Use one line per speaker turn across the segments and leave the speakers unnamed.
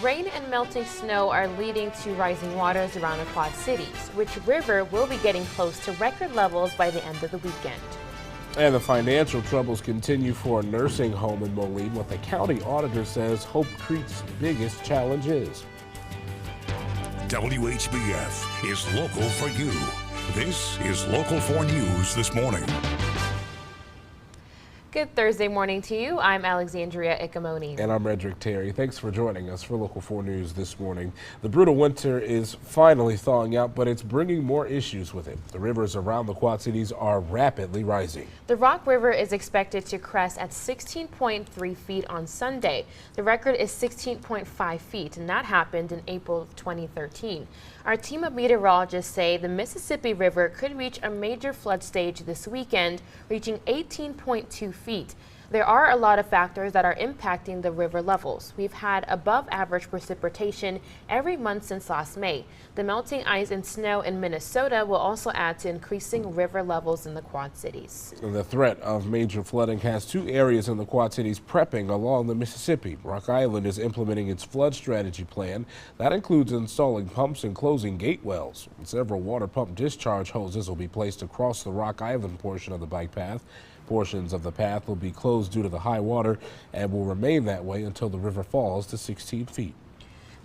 Rain and melting snow are leading to rising waters around the Quad Cities, which river will be getting close to record levels by the end of the weekend.
And the financial troubles continue for a nursing home in Moline, what the county auditor says Hope Creek's biggest challenge is.
WHBF is local for you. This is Local 4 News this morning.
Good Thursday morning to you. I'm Alexandria Ikomoni.
And I'm Redrick Terry. Thanks for joining us for Local 4 News this morning. The brutal winter is finally thawing out, but it's bringing more issues with it. The rivers around the Quad Cities are rapidly rising.
The Rock River is expected to crest at 16.3 feet on Sunday. The record is 16.5 feet, and that happened in April of 2013. Our team of meteorologists say the Mississippi River could reach a major flood stage this weekend, reaching 18.2 feet. There are a lot of factors that are impacting the river levels. We've had above average precipitation every month since last May. The melting ice and snow in Minnesota will also add to increasing river levels in the Quad Cities.
The threat of major flooding has two areas in the Quad Cities prepping along the Mississippi. Rock Island is implementing its flood strategy plan. That includes installing pumps and closing gate wells. Several water pump discharge hoses will be placed across the Rock Island portion of the bike path. Portions of the path will be closed due to the high water and will remain that way until the river falls to 16 feet.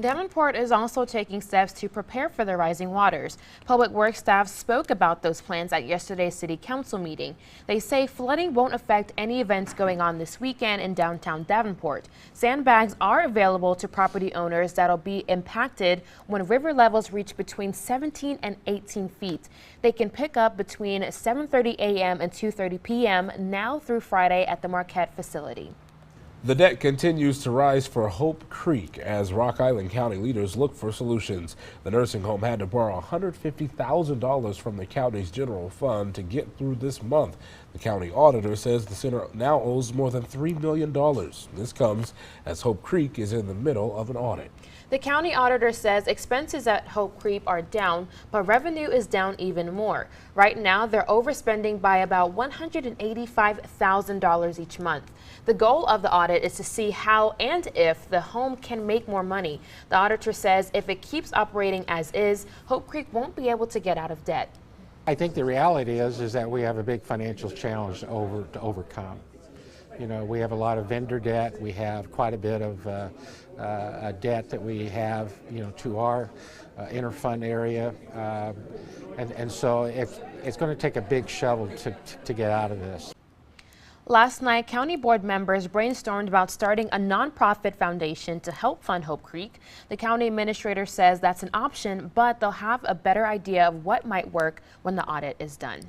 Davenport is also taking steps to prepare for the rising waters. Public Works staff spoke about those plans at yesterday's City Council meeting. They say flooding won't affect any events going on this weekend in downtown Davenport. Sandbags are available to property owners that'll be impacted when river levels reach between 17 and 18 feet. They can pick up between 7:30 a.m. and 2:30 p.m. now through Friday at the Marquette facility.
The debt continues to rise for Hope Creek as Rock Island County leaders look for solutions. The nursing home had to borrow $150,000 from the county's general fund to get through this month. The county auditor says the center now owes more than $3 million. This comes as Hope Creek is in the middle of an audit.
The county auditor says expenses at Hope Creek are down, but revenue is down even more. Right now, they're overspending by about $185,000 each month. The goal of the audit is to see how and if the home can make more money. The auditor says if it keeps operating as is, Hope Creek won't be able to get out of debt.
I think the reality is that we have a big financial challenge to overcome. You know, we have a lot of vendor debt. We have quite a bit of a debt that we have, you know, to our interfund area, and so it's going to take a big shovel to get out of this.
Last night, county board members brainstormed about starting a nonprofit foundation to help fund Hope Creek. The county administrator says that's an option, but they'll have a better idea of what might work when the audit is done.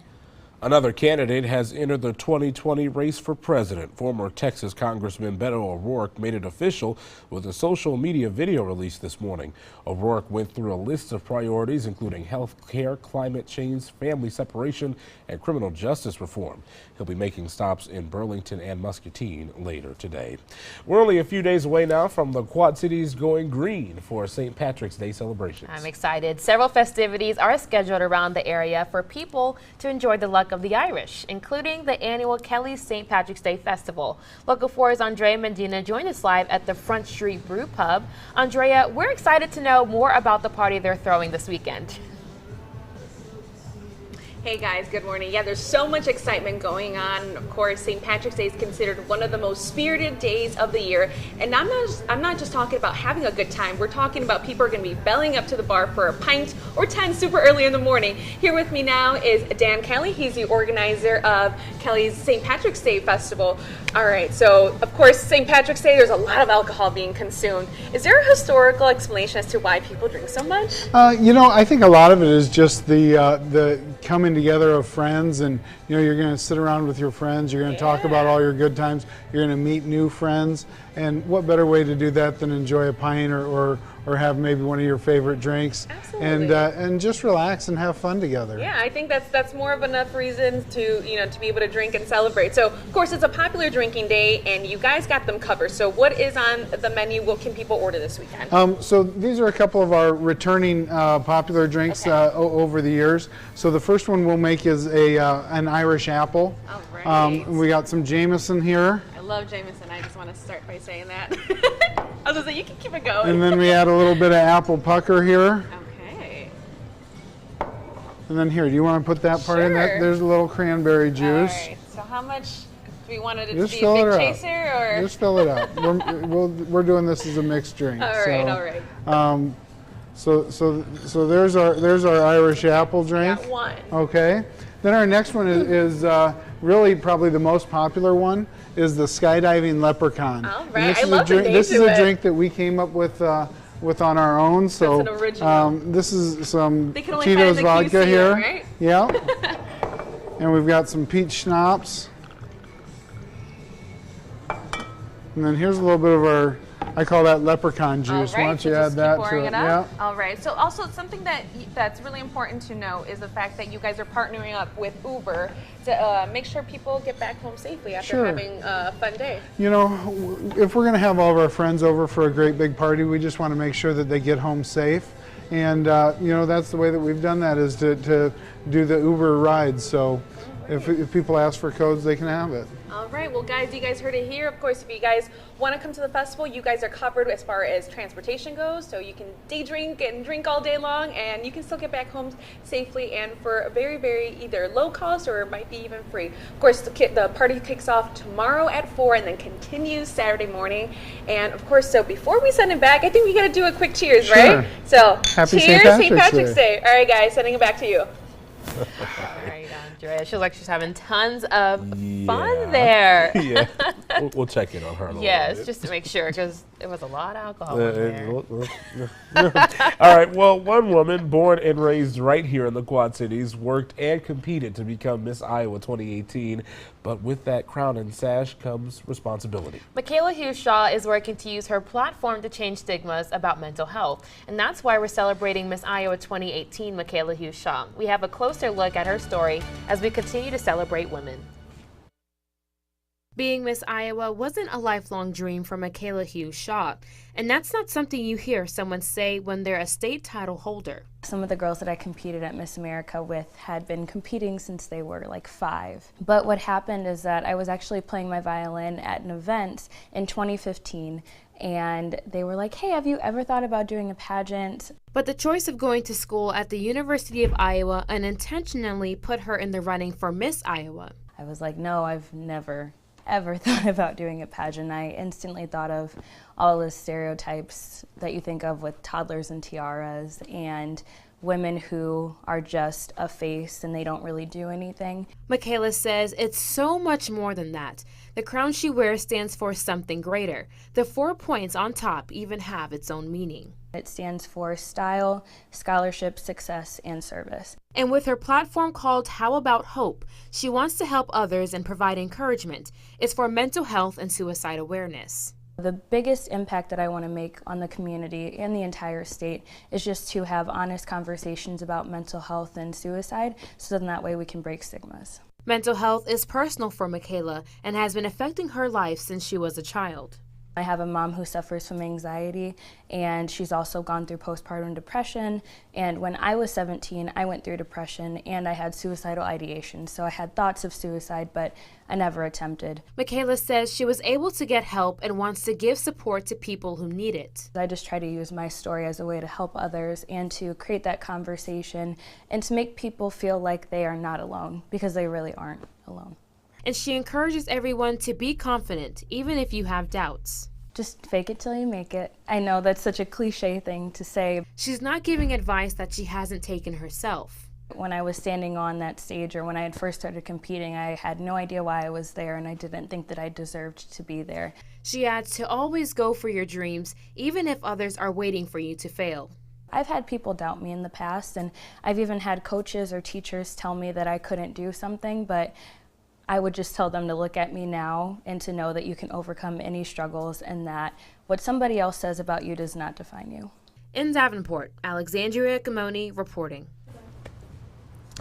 Another candidate has entered the 2020 race for president. Former Texas Congressman Beto O'Rourke made it official with a social media video released this morning. O'Rourke went through a list of priorities including health care, climate change, family separation, and criminal justice reform. He'll be making stops in Burlington and Muscatine later today. We're only a few days away now from the Quad Cities going green for St. Patrick's Day celebrations.
I'm excited. Several festivities are scheduled around the area for people to enjoy the luck of the Irish, including the annual Kelly's St. Patrick's Day Festival. Local 4's Andrea Medina joined us live at the Front Street Brew Pub. Andrea, we're excited to know more about the party they're throwing this weekend.
Hey guys, good morning. Yeah, there's so much excitement going on. Of course, St. Patrick's Day is considered one of the most spirited days of the year. And I'm not just talking about having a good time. We're talking about people are going to be bellying up to the bar for a pint or 10 super early in the morning. Here with me now is Dan Kelly. He's the organizer of Kelly's St. Patrick's Day Festival. All right, so of course, St. Patrick's Day, there's a lot of alcohol being consumed. Is there a historical explanation as to why people drink so much?
You know, I think a lot of it is just the coming together of friends, and you know, you're going to sit around with your friends, you're going to talk about all your good times, you're going to meet new friends, and what better way to do that than enjoy a pint or have maybe one of your favorite drinks.
Absolutely.
And just relax and have fun together.
Yeah, I think that's more of enough reason to to be able to drink and celebrate. So of course it's a popular drinking day, and you guys got them covered. So what is on the menu? What can people order this weekend?
So these are a couple of our returning popular drinks over the years. So the first one we'll make is an Irish apple.
All right.
We got some Jameson here.
I love Jameson. I just want to start by saying that. I was Susan. You can keep it going.
And then we add a little bit of apple pucker here.
Okay.
And then here, do you want to put that part in?
Sure.
There's a little cranberry
All
juice.
right. So how much do we want it to
Just
be?
fill
A
it
big
up.
chaser or?
Just fill it up. We're doing this as a mixed drink.
All right. All right.
So there's our Irish apple drink.
Got one.
Okay. Then our next one is really probably the most popular one is the skydiving leprechaun.
All
And
right.
this
I
is
love
a drink.
the name
This is
to
a
it.
drink that we came up with on our own. So
That's an original.
this is some
They can only find
Tito's
the
vodka
QC,
here.
right?
Yeah. And we've got some peach schnapps. And then here's a little bit of our, I call that leprechaun juice.
All right,
Why don't
so
you
just
add
keep
that
pouring
to
it
it?
up.
Yeah.
All right. So also something that's really important to know is the fact that you guys are partnering up with Uber to make sure people get back home safely after
Sure.
having a fun day.
You know, if we're going to have all of our friends over for a great big party, we just want to make sure that they get home safe. And, you know, that's the way that we've done that is to do the Uber rides. So if people ask for codes, they can have it.
All right. Well, guys, you guys heard it here. Of course, if you guys want to come to the festival, you guys are covered as far as transportation goes. So you can day drink and drink all day long, and you can still get back home safely and for a very, very either low cost or it might be even free. Of course, the party kicks off tomorrow at 4 and then continues Saturday morning. And of course, so before we send it back, I think we got to do a quick cheers,
Sure.
right? So
Happy
cheers,
St. Patrick's
Day. All right, guys, sending it back to you.
All right, Andrea. She looks like she's having tons of fun there.
Yeah, we'll check in on her. A little
Yes,
bit.
just to make sure, because it was a lot of alcohol in there.
All right. Well, one woman born and raised right here in the Quad Cities worked and competed to become Miss Iowa 2018. But with that crown and sash comes responsibility.
Michaela Hughes Shaw is working to use her platform to change stigmas about mental health. And that's why we're celebrating Miss Iowa 2018, Michaela Hughes Shaw. We have a closer look at her story as we continue to celebrate women. Being Miss Iowa wasn't a lifelong dream for Michaela Hughes Shaw, and that's not something you hear someone say when they're a state title holder.
Some of the girls that I competed at Miss America with had been competing since they were like 5. But what happened is that I was actually playing my violin at an event in 2015, and they were like, hey, have you ever thought about doing a pageant?
But the choice of going to school at the University of Iowa unintentionally put her in the running for Miss Iowa.
I was like, no, I've never ever thought about doing a pageant. I instantly thought of all the stereotypes that you think of with toddlers and tiaras and women who are just a face and they don't really do anything.
Michaela says it's so much more than that. The crown she wears stands for something greater. The 4 points on top even have its own meaning.
It stands for style, scholarship, success, and service.
And with her platform called How About Hope, she wants to help others and provide encouragement. It's for mental health and suicide awareness.
The biggest impact that I want to make on the community and the entire state is just to have honest conversations about mental health and suicide, so then that way we can break stigmas.
Mental health is personal for Michaela and has been affecting her life since she was a child.
I have a mom who suffers from anxiety, and she's also gone through postpartum depression. And when I was 17, I went through depression and I had suicidal ideation. So I had thoughts of suicide, but I never attempted.
Michaela says she was able to get help and wants to give support to people who need it.
I just try to use my story as a way to help others and to create that conversation and to make people feel like they are not alone, because they really aren't alone.
And she encourages everyone to be confident, even if you have doubts.
Just fake it till you make it. I know that's such a cliche thing to say.
She's not giving advice that she hasn't taken herself.
When I was standing on that stage, or when I had first started competing, I had no idea why I was there, and I didn't think that I deserved to be there.
She adds to always go for your dreams, even if others are waiting for you to fail.
I've had people doubt me in the past, and I've even had coaches or teachers tell me that I couldn't do something, but I would just tell them to look at me now and to know that you can overcome any struggles and that what somebody else says about you does not define you.
In Davenport, Alexandria Ikomoni reporting.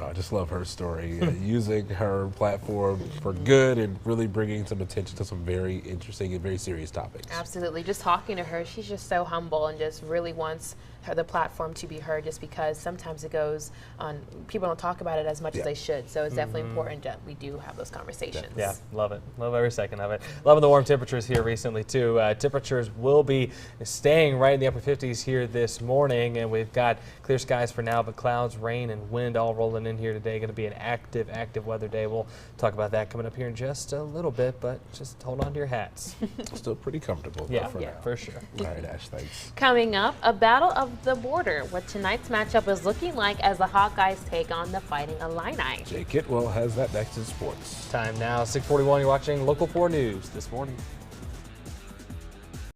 I just love her story, using her platform for good and really bringing some attention to some very interesting and very serious topics.
Absolutely. Just talking to her, she's just so humble and just really wants the platform to be heard, just because sometimes it goes on, people don't talk about it as much as they should. So it's definitely important that we do have those conversations.
Yeah, love it. Love every second of it. Loving the warm temperatures here recently, too. Temperatures will be staying right in the upper 50s here this morning, and we've got clear skies for now, but clouds, rain, and wind all rolling in here today. Going to be an active weather day. We'll talk about that coming up here in just a little bit, but just hold on to your hats.
Still pretty comfortable.
Yeah,
for now.
for sure.
All right, Ash, thanks.
Coming up, a battle of the border, what tonight's matchup is looking like as the Hawkeyes take on the Fighting Illini.
Jay Kitwell has that next in sports.
Time now, 6:41. You're watching Local 4 News this morning.